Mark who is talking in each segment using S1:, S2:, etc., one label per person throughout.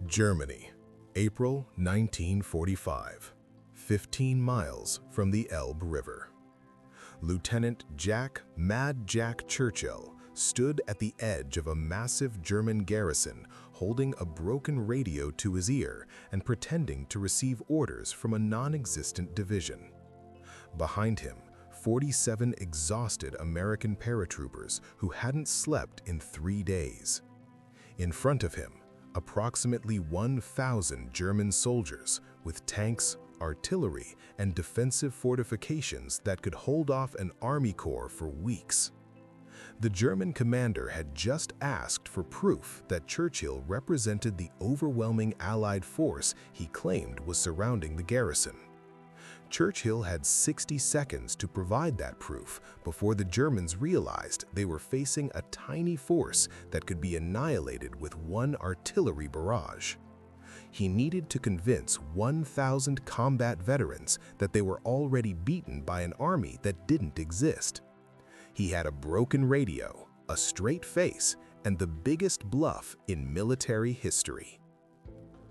S1: Germany, April 1945, 15 miles from the Elbe River. Lieutenant Mad Jack Churchill stood at the edge of a massive German garrison holding a broken radio to his ear and pretending to receive orders from a non-existent division. Behind him, 47 exhausted American paratroopers who hadn't slept in 3 days. In front of him, approximately 1,000 German soldiers with tanks, artillery, and defensive fortifications that could hold off an army corps for weeks. The German commander had just asked for proof that Churchill represented the overwhelming Allied force he claimed was surrounding the garrison. Churchill had 60 seconds to provide that proof before the Germans realized they were facing a tiny force that could be annihilated with one artillery barrage. He needed to convince 1,000 combat veterans that they were already beaten by an army that didn't exist. He had a broken radio, a straight face, and the biggest bluff in military history.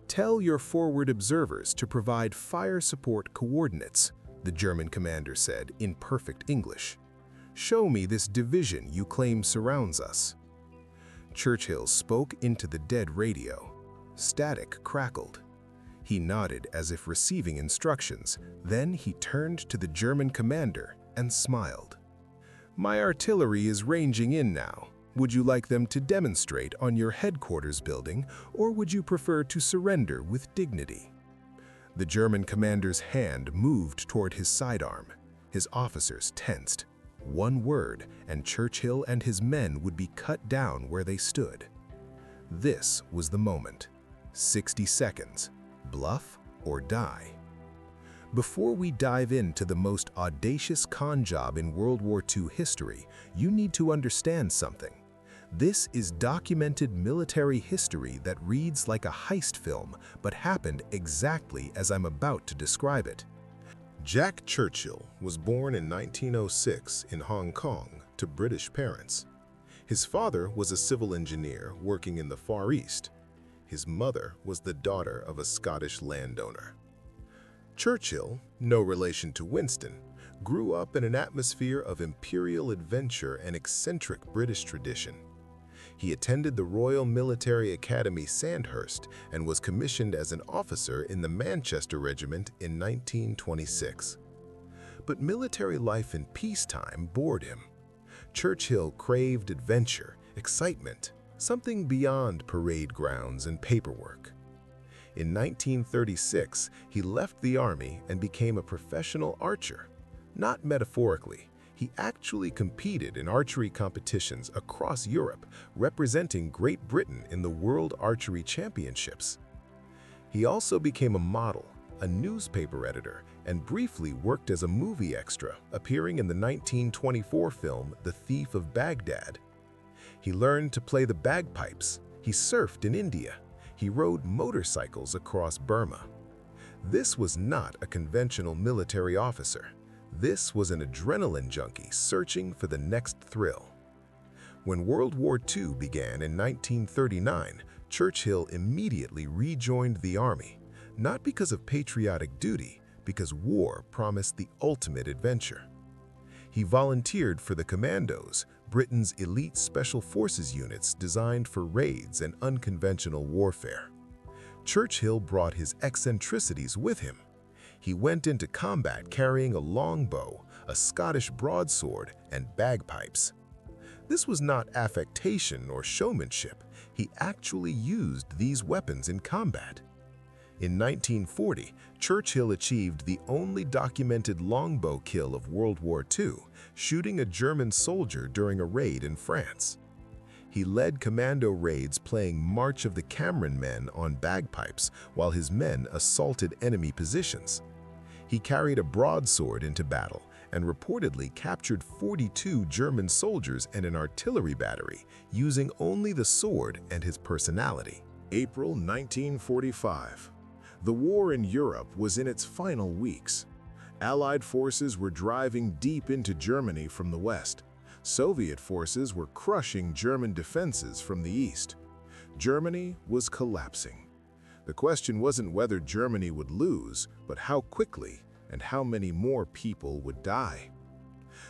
S1: "Tell your forward observers to provide fire support coordinates," the German commander said in perfect English. "Show me this division you claim surrounds us." Churchill spoke into the dead radio. Static crackled. He nodded as if receiving instructions. Then he turned to the German commander and smiled. "My artillery is ranging in now. Would you like them to demonstrate on your headquarters building, or would you prefer to surrender with dignity?" The German commander's hand moved toward his sidearm. His officers tensed. One word, and Churchill and his men would be cut down where they stood. This was the moment. 60 seconds. Bluff or die. Before we dive into the most audacious con job in World War II history, you need to understand something. This is documented military history that reads like a heist film, but happened exactly as I'm about to describe it. Jack Churchill was born in 1906 in Hong Kong to British parents. His father was a civil engineer working in the Far East. His mother was the daughter of a Scottish landowner. Churchill, no relation to Winston, grew up in an atmosphere of imperial adventure and eccentric British tradition. He attended the Royal Military Academy Sandhurst and was commissioned as an officer in the Manchester Regiment in 1926. But military life in peacetime bored him. Churchill craved adventure, excitement, something beyond parade grounds and paperwork. In 1936, he left the army and became a professional archer. Not metaphorically, he actually competed in archery competitions across Europe, representing Great Britain in the World Archery Championships. He also became a model, a newspaper editor, and briefly worked as a movie extra, appearing in the 1924 film The Thief of Baghdad. He learned to play the bagpipes. He surfed in India. He rode motorcycles across Burma. This was not a conventional military officer. This was an adrenaline junkie searching for the next thrill. When World War II began in 1939, Churchill immediately rejoined the army, not because of patriotic duty, because war promised the ultimate adventure. He volunteered for the Commandos, Britain's elite special forces units designed for raids and unconventional warfare. Churchill brought his eccentricities with him. He went into combat carrying a longbow, a Scottish broadsword, and bagpipes. This was not affectation or showmanship. He actually used these weapons in combat. In 1940, Churchill achieved the only documented longbow kill of World War II, shooting a German soldier during a raid in France. He led commando raids playing March of the Cameron Men on bagpipes while his men assaulted enemy positions. He carried a broadsword into battle and reportedly captured 42 German soldiers and an artillery battery, using only the sword and his personality. April 1945. The war in Europe was in its final weeks. Allied forces were driving deep into Germany from the west. Soviet forces were crushing German defenses from the east. Germany was collapsing. The question wasn't whether Germany would lose, but how quickly and how many more people would die.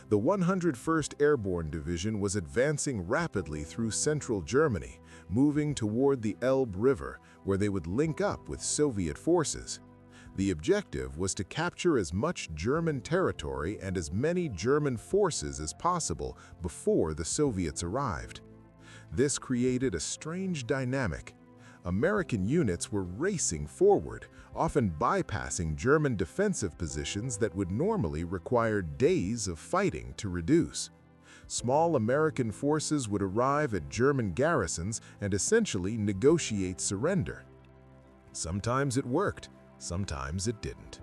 S1: The 101st Airborne Division was advancing rapidly through central Germany, moving toward the Elbe River, where they would link up with Soviet forces. The objective was to capture as much German territory and as many German forces as possible before the Soviets arrived. This created a strange dynamic. American units were racing forward, often bypassing German defensive positions that would normally require days of fighting to reduce. Small American forces would arrive at German garrisons and essentially negotiate surrender. Sometimes it worked, sometimes it didn't.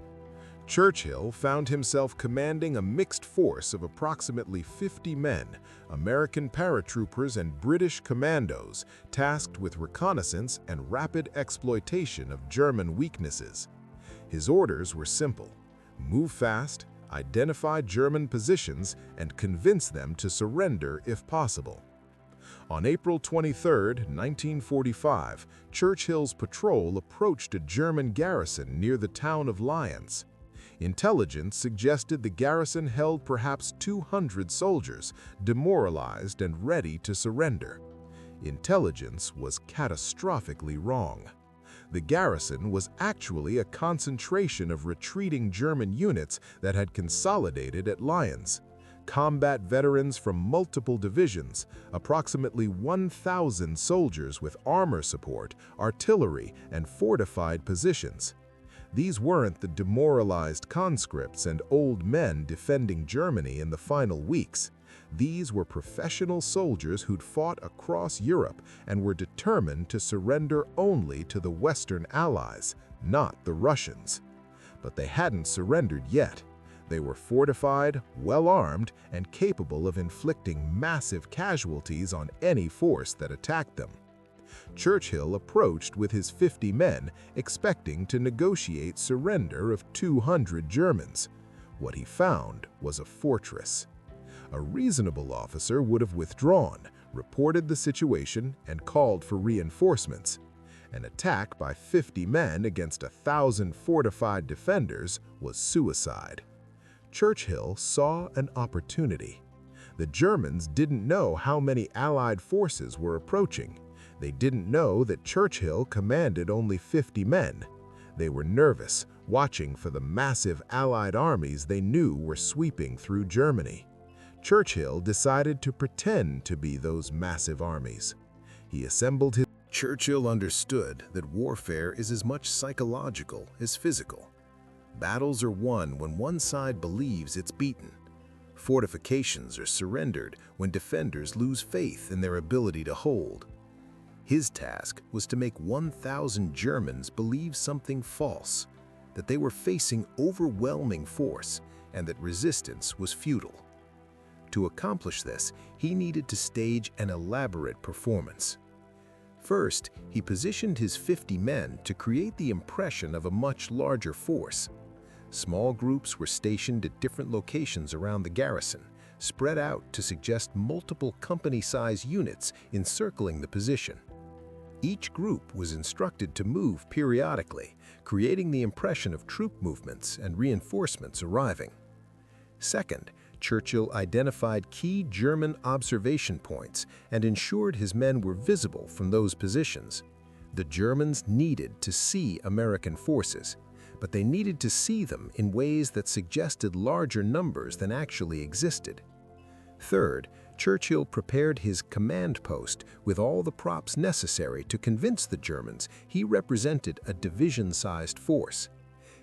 S1: Churchill found himself commanding a mixed force of approximately 50 men, American paratroopers and British commandos, tasked with reconnaissance and rapid exploitation of German weaknesses. His orders were simple: move fast, identify German positions, and convince them to surrender if possible. On April 23, 1945, Churchill's patrol approached a German garrison near the town of Lyons. Intelligence suggested the garrison held perhaps 200 soldiers, demoralized and ready to surrender. Intelligence was catastrophically wrong. The garrison was actually a concentration of retreating German units that had consolidated at Lyons. Combat veterans from multiple divisions, approximately 1,000 soldiers with armor support, artillery, and fortified positions. These weren't the demoralized conscripts and old men defending Germany in the final weeks. These were professional soldiers who'd fought across Europe and were determined to surrender only to the Western Allies, not the Russians. But they hadn't surrendered yet. They were fortified, well-armed, and capable of inflicting massive casualties on any force that attacked them. Churchill approached with his 50 men, expecting to negotiate surrender of 200 Germans. What he found was a fortress. A reasonable officer would have withdrawn, reported the situation, and called for reinforcements. An attack by 50 men against 1,000 fortified defenders was suicide. Churchill saw an opportunity. The Germans didn't know how many Allied forces were approaching. They didn't know that Churchill commanded only 50 men. They were nervous, watching for the massive Allied armies they knew were sweeping through Germany. Churchill decided to pretend to be those massive armies. He assembled his... Churchill understood that warfare is as much psychological as physical. Battles are won when one side believes it's beaten. Fortifications are surrendered when defenders lose faith in their ability to hold. His task was to make 1,000 Germans believe something false, that they were facing overwhelming force and that resistance was futile. To accomplish this, he needed to stage an elaborate performance. First, he positioned his 50 men to create the impression of a much larger force. Small groups were stationed at different locations around the garrison, spread out to suggest multiple company-size units encircling the position. Each group was instructed to move periodically, creating the impression of troop movements and reinforcements arriving. Second, Churchill identified key German observation points and ensured his men were visible from those positions. The Germans needed to see American forces, but they needed to see them in ways that suggested larger numbers than actually existed. Third, Churchill prepared his command post with all the props necessary to convince the Germans he represented a division-sized force.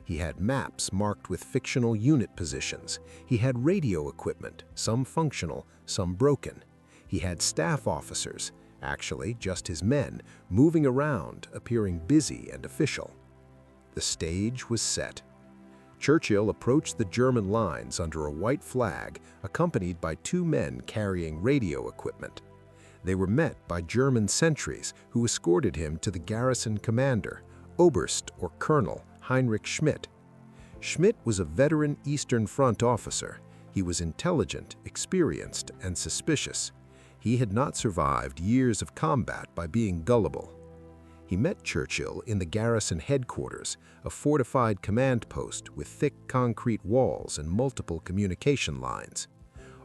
S1: He had maps marked with fictional unit positions. He had radio equipment, some functional, some broken. He had staff officers, actually just his men, moving around, appearing busy and official. The stage was set. Churchill approached the German lines under a white flag, accompanied by 2 men carrying radio equipment. They were met by German sentries who escorted him to the garrison commander, Oberst or Colonel Heinrich Schmidt. Schmidt was a veteran Eastern Front officer. He was intelligent, experienced, and suspicious. He had not survived years of combat by being gullible.
S2: He met Churchill in the garrison headquarters, a fortified command post with thick concrete walls and multiple communication lines.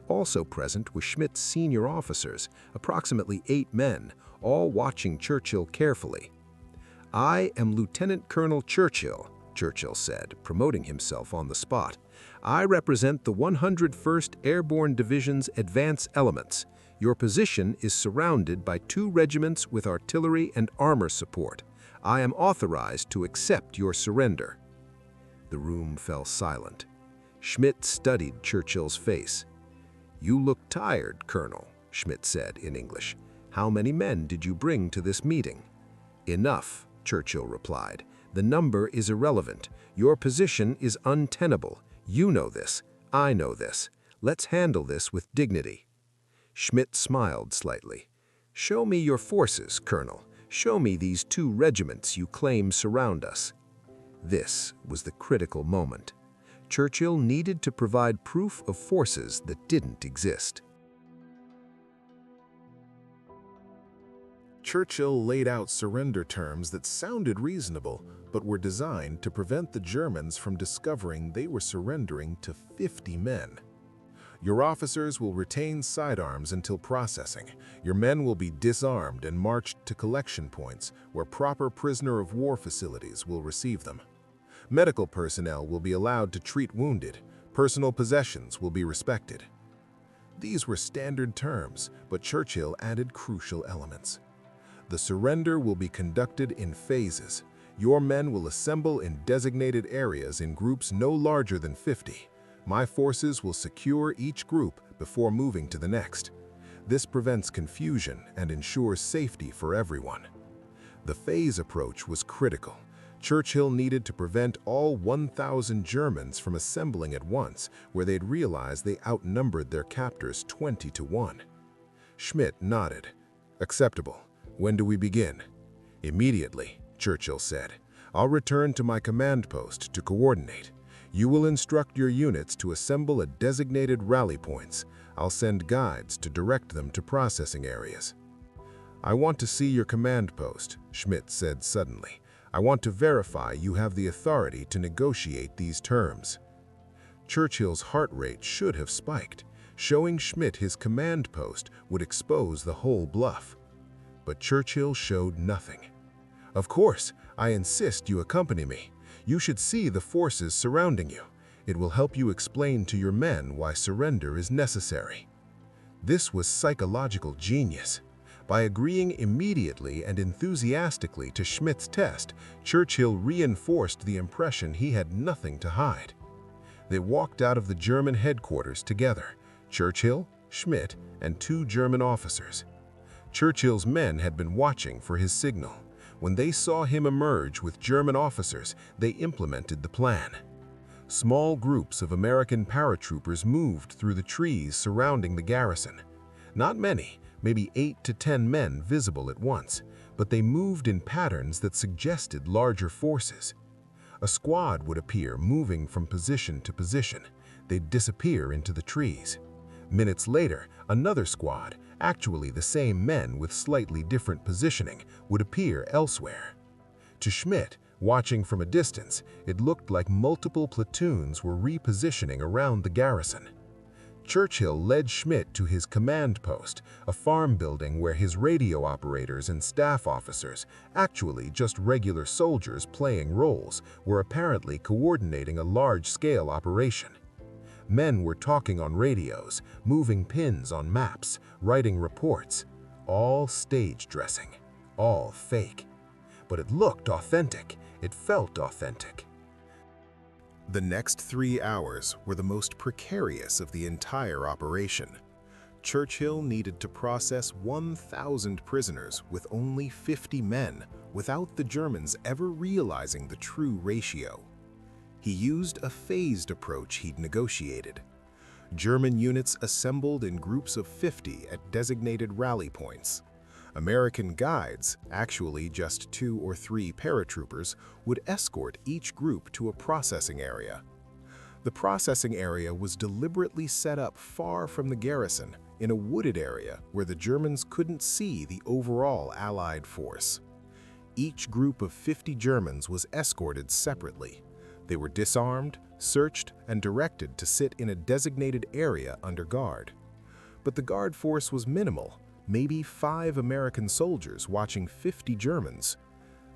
S2: Also present were Schmidt's senior officers, approximately 8 men, all watching Churchill carefully. "I am Lieutenant Colonel Churchill," Churchill said, promoting himself on the spot. "I represent the 101st Airborne Division's advance elements. Your position is surrounded by 2 regiments with artillery and armor support. I am authorized to accept your surrender." The room fell silent. Schmidt studied Churchill's face. "You look tired, Colonel," Schmidt said in English. "How many men did you bring to this meeting?" "Enough," Churchill replied. "The number is irrelevant. Your position is untenable. You know this. I know this. Let's handle this with dignity." Schmidt smiled slightly. "Show me your forces, Colonel. Show me these 2 regiments you claim surround us." This was the critical moment. Churchill needed to provide proof of forces that didn't exist.
S1: Churchill laid out surrender terms that sounded reasonable, but were designed to prevent the Germans from discovering they were surrendering to 50 men. "Your officers will retain sidearms until processing. Your men will be disarmed and marched to collection points where proper prisoner of war facilities will receive them. Medical personnel will be allowed to treat wounded. Personal possessions will be respected." These were standard terms, but Churchill added crucial elements. "The surrender will be conducted in phases. Your men will assemble in designated areas in groups no larger than 50. My forces will secure each group before moving to the next. This prevents confusion and ensures safety for everyone." The phase approach was critical. Churchill needed to prevent all 1,000 Germans from assembling at once, where they'd realize they outnumbered their captors 20 to 1. Schmidt nodded. "Acceptable. When do we begin?" "Immediately," Churchill said. "I'll return to my command post to coordinate. You will instruct your units to assemble at designated rally points. I'll send guides to direct them to processing areas." "I want to see your command post," Schmidt said suddenly. "I want to verify you have the authority to negotiate these terms." Churchill's heart rate should have spiked. Showing Schmidt his command post would expose the whole bluff. But Churchill showed nothing. "Of course, I insist you accompany me. You should see the forces surrounding you. It will help you explain to your men why surrender is necessary." This was psychological genius. By agreeing immediately and enthusiastically to Schmidt's test, Churchill reinforced the impression he had nothing to hide. They walked out of the German headquarters together, Churchill, Schmidt, and 2 German officers. Churchill's men had been watching for his signal. When they saw him emerge with German officers, they implemented the plan. Small groups of American paratroopers moved through the trees surrounding the garrison. Not many, maybe 8 to 10 men visible at once, but they moved in patterns that suggested larger forces. A squad would appear moving from position to position. They'd disappear into the trees. Minutes later, another squad, actually the same men with slightly different positioning, would appear elsewhere. To Schmidt, watching from a distance, it looked like multiple platoons were repositioning around the garrison. Churchill led Schmidt to his command post, a farm building where his radio operators and staff officers, actually just regular soldiers playing roles, were apparently coordinating a large-scale operation. Men were talking on radios, moving pins on maps, writing reports. All stage dressing, all fake. But it looked authentic. It felt authentic. The next 3 hours were the most precarious of the entire operation. Churchill needed to process 1,000 prisoners with only 50 men without the Germans ever realizing the true ratio. He used a phased approach he'd negotiated. German units assembled in groups of 50 at designated rally points. American guides, actually just 2 or 3 paratroopers, would escort each group to a processing area. The processing area was deliberately set up far from the garrison, in a wooded area where the Germans couldn't see the overall Allied force. Each group of 50 Germans was escorted separately. They were disarmed, searched, and directed to sit in a designated area under guard. But the guard force was minimal, maybe 5 American soldiers watching 50 Germans.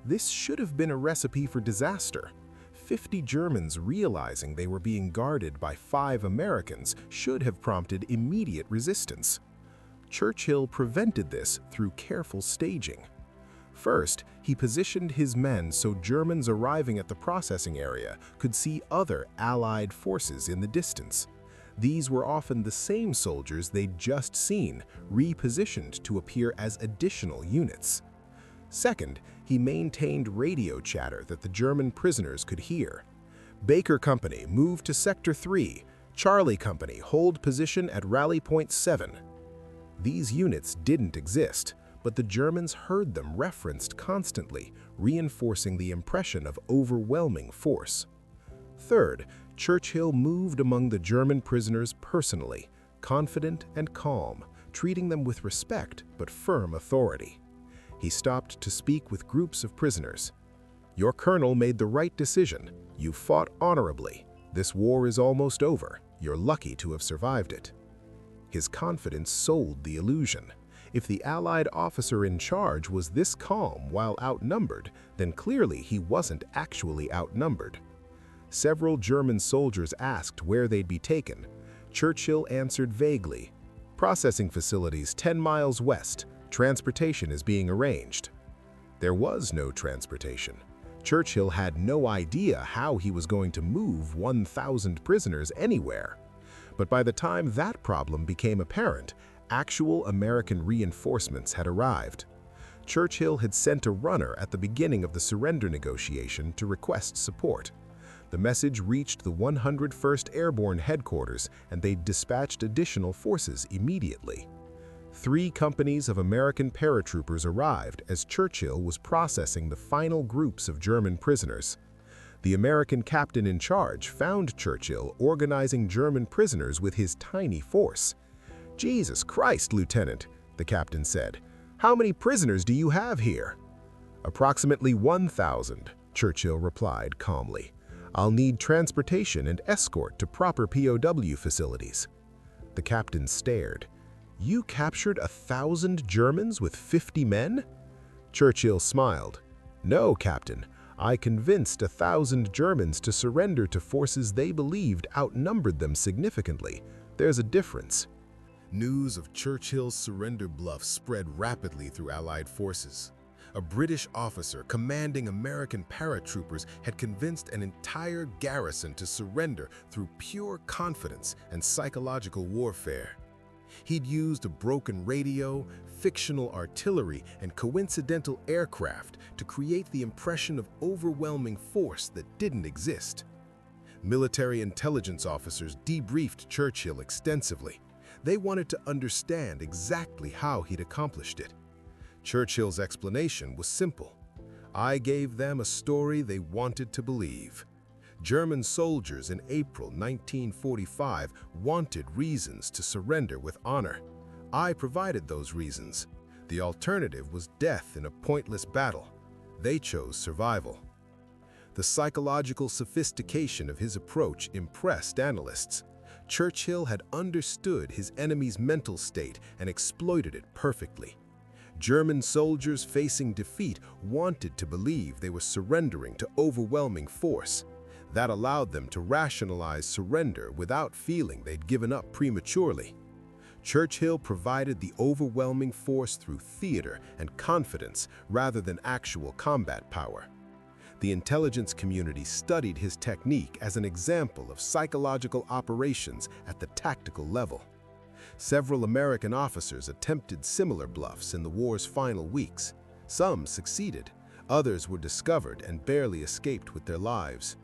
S1: This should have been a recipe for disaster. 50 Germans realizing they were being guarded by 5 Americans should have prompted immediate resistance. Churchill prevented this through careful staging. First, he positioned his men so Germans arriving at the processing area could see other Allied forces in the distance. These were often the same soldiers they'd just seen, repositioned to appear as additional units. Second, he maintained radio chatter that the German prisoners could hear. Baker Company moved to Sector 3, Charlie Company hold position at Rally Point 7. These units didn't exist, but the Germans heard them referenced constantly, reinforcing the impression of overwhelming force. Third, Churchill moved among the German prisoners personally, confident and calm, treating them with respect but firm authority. He stopped to speak with groups of prisoners. "Your colonel made the right decision. You fought honorably. This war is almost over. You're lucky to have survived it." His confidence sold the illusion. If the Allied officer in charge was this calm while outnumbered, then clearly he wasn't actually outnumbered. Several German soldiers asked where they'd be taken. Churchill answered vaguely, "Processing facilities 10 miles west. Transportation is being arranged." There was no transportation. Churchill had no idea how he was going to move 1,000 prisoners anywhere. But by the time that problem became apparent, actual American reinforcements had arrived. Churchill had sent a runner at the beginning of the surrender negotiation to request support. The message reached the 101st Airborne Headquarters, and they dispatched additional forces immediately. 3 companies of American paratroopers arrived as Churchill was processing the final groups of German prisoners. The American captain in charge found Churchill organizing German prisoners with his tiny force. "Jesus Christ, Lieutenant," the captain said. "How many prisoners do you have here?" "Approximately 1,000, Churchill replied calmly. "I'll need transportation and escort to proper POW facilities." The captain stared. "You captured 1,000 Germans with 50 men?" Churchill smiled. "No, Captain. I convinced 1,000 Germans to surrender to forces they believed outnumbered them significantly. There's a difference." News of Churchill's surrender bluff spread rapidly through Allied forces. A British officer commanding American paratroopers had convinced an entire garrison to surrender through pure confidence and psychological warfare. He'd used a broken radio, fictional artillery, and coincidental aircraft to create the impression of overwhelming force that didn't exist. Military intelligence officers debriefed Churchill extensively. They wanted to understand exactly how he'd accomplished it. Churchill's explanation was simple. "I gave them a story they wanted to believe." German soldiers in April 1945 wanted reasons to surrender with honor. I provided those reasons. The alternative was death in a pointless battle. They chose survival. The psychological sophistication of his approach impressed analysts. Churchill had understood his enemy's mental state and exploited it perfectly. German soldiers facing defeat wanted to believe they were surrendering to overwhelming force. That allowed them to rationalize surrender without feeling they'd given up prematurely. Churchill provided the overwhelming force through theater and confidence rather than actual combat power. The intelligence community studied his technique as an example of psychological operations at the tactical level. Several American officers attempted similar bluffs in the war's final weeks. Some succeeded, others were discovered and barely escaped with their lives.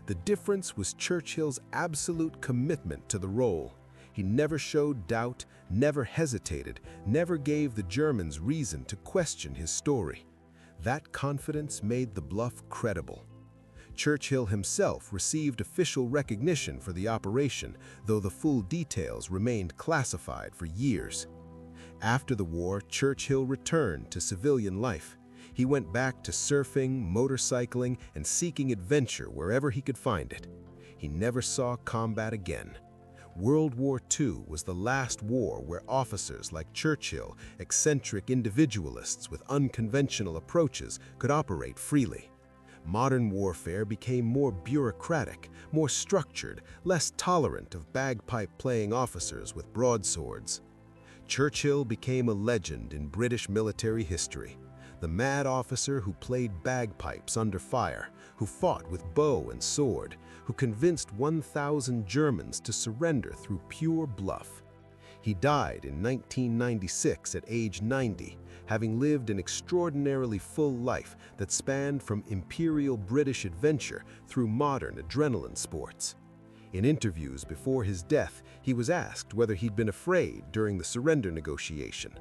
S1: The difference was Churchill's absolute commitment to the role. He never showed doubt, never hesitated, never gave the Germans reason to question his story. That confidence made the bluff credible. Churchill himself received official recognition for the operation, though the full details remained classified for years. After the war, Churchill returned to civilian life.
S2: He went back to surfing, motorcycling, and seeking adventure wherever he could find it. He never saw combat again. World War II was the last war where officers like Churchill, eccentric individualists with unconventional approaches, could operate freely. Modern warfare became more bureaucratic, more structured, less tolerant of bagpipe-playing officers with broadswords. Churchill became a legend in British military history. The mad officer who played bagpipes under fire, who fought with bow and sword, who convinced 1,000 Germans to surrender through pure bluff. He died in 1996 at age 90, having lived an extraordinarily full life that spanned from imperial British adventure through modern adrenaline sports. In interviews before his death, he was asked whether he'd been afraid during the surrender negotiation.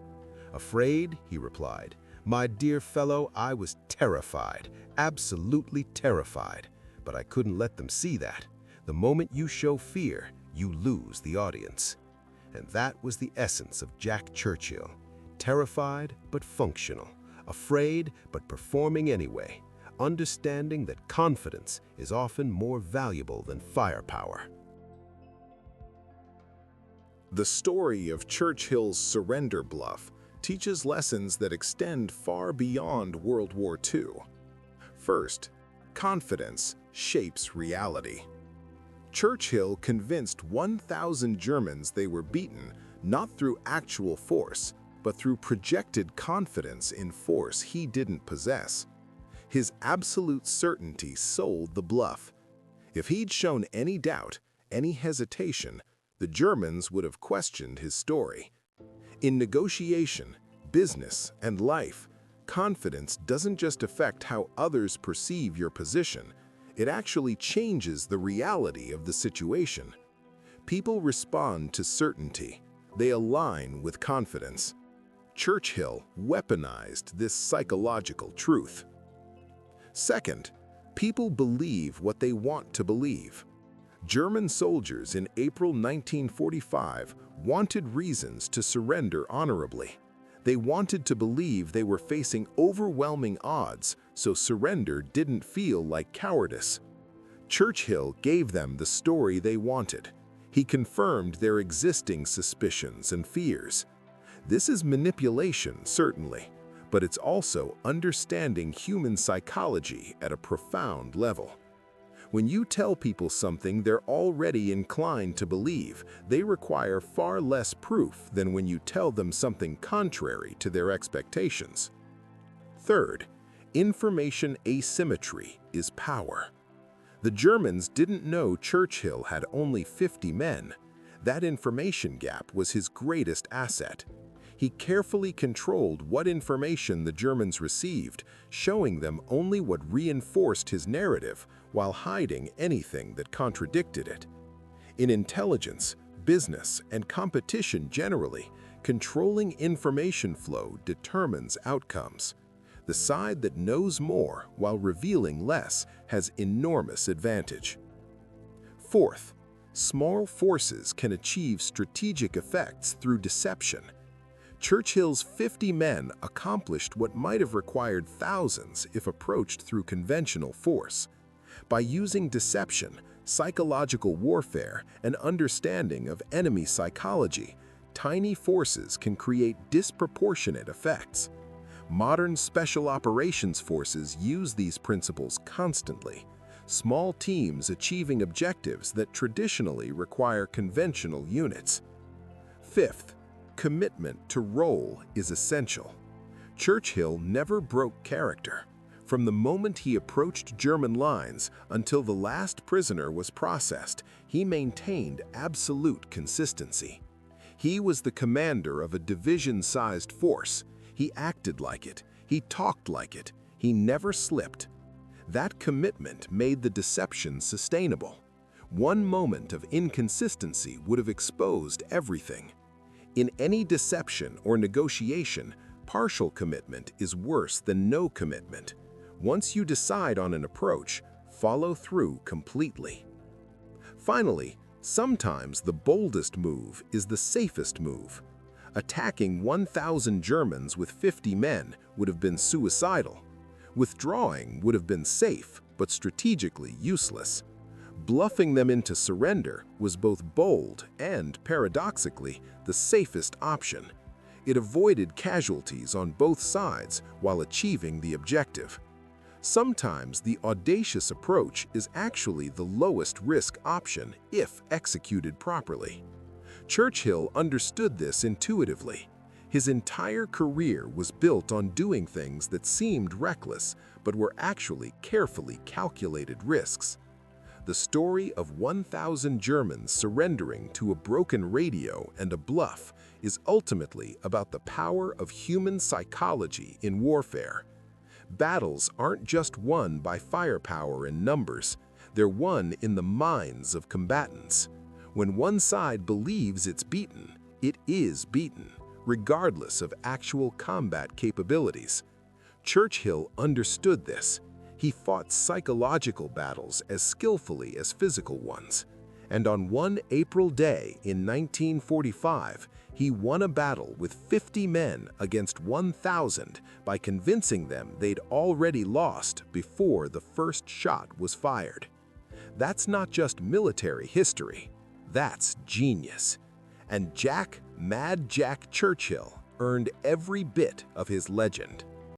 S2: "Afraid?" he replied. "My dear fellow, I was terrified, absolutely terrified. But I couldn't let them see that. The moment you show fear, you lose the audience." And that was the essence of Jack Churchill. Terrified but functional, afraid but performing anyway, understanding that confidence is often more valuable than firepower.
S1: The story of Churchill's surrender bluff teaches lessons that extend far beyond World War II. First, confidence shapes reality. Churchill convinced 1,000 Germans they were beaten not through actual force, but through projected confidence in force he didn't possess. His absolute certainty sold the bluff. If he'd shown any doubt, any hesitation, the Germans would have questioned his story. In negotiation, business, and life, confidence doesn't just affect how others perceive your position, it actually changes the reality of the situation. People respond to certainty. They align with confidence. Churchill weaponized this psychological truth. Second, people believe what they want to believe. German soldiers in April 1945 wanted reasons to surrender honorably. They wanted to believe they were facing overwhelming odds, so surrender didn't feel like cowardice. Churchill gave them the story they wanted. He confirmed their existing suspicions and fears. This is manipulation, certainly, but it's also understanding human psychology at a profound level. When you tell people something they're already inclined to believe, they require far less proof than when you tell them something contrary to their expectations. Third, information asymmetry is power. The Germans didn't know Churchill had only 50 men. That information gap was his greatest asset. He carefully controlled what information the Germans received, showing them only what reinforced his narrative while hiding anything that contradicted it. In intelligence, business, and competition generally, controlling information flow determines outcomes. The side that knows more while revealing less has enormous advantage. Fourth, small forces can achieve strategic effects through deception. Churchill's 50 men accomplished what might have required thousands if approached through conventional force. By using deception, psychological warfare, and understanding of enemy psychology, tiny forces can create disproportionate effects. Modern special operations forces use these principles constantly, small teams achieving objectives that traditionally require conventional units. Fifth, commitment to role is essential. Churchill never broke character. From the moment he approached German lines until the last prisoner was processed, he maintained absolute consistency. He was the commander of a division-sized force. He acted like it. He talked like it. He never slipped. That commitment made the deception sustainable. One moment of inconsistency would have exposed everything. In any deception or negotiation, partial commitment is worse than no commitment. Once you decide on an approach, follow through completely. Finally, sometimes the boldest move is the safest move. Attacking 1,000 Germans with 50 men would have been suicidal,
S2: Withdrawing would have been safe, but strategically useless. Bluffing them into surrender was both bold and, paradoxically, the safest option. It avoided casualties on both sides while achieving the objective. Sometimes the audacious approach is actually the lowest risk option if executed properly. Churchill understood this intuitively. His entire career was built on doing things that seemed reckless but were actually carefully calculated risks. The story of 1,000 Germans surrendering to a broken radio and a bluff is ultimately about the power of human psychology in warfare. Battles aren't just won by firepower and numbers, they're won in the minds of combatants. When one side believes it's beaten, it is beaten, regardless of actual combat capabilities. Churchill understood this. He fought psychological battles as skillfully as physical ones. And on one April day in 1945, he won a battle with 50 men against 1,000 by convincing them they'd already lost before the first shot was fired. That's not just military history, that's genius. And Mad Jack Churchill earned every bit of his legend.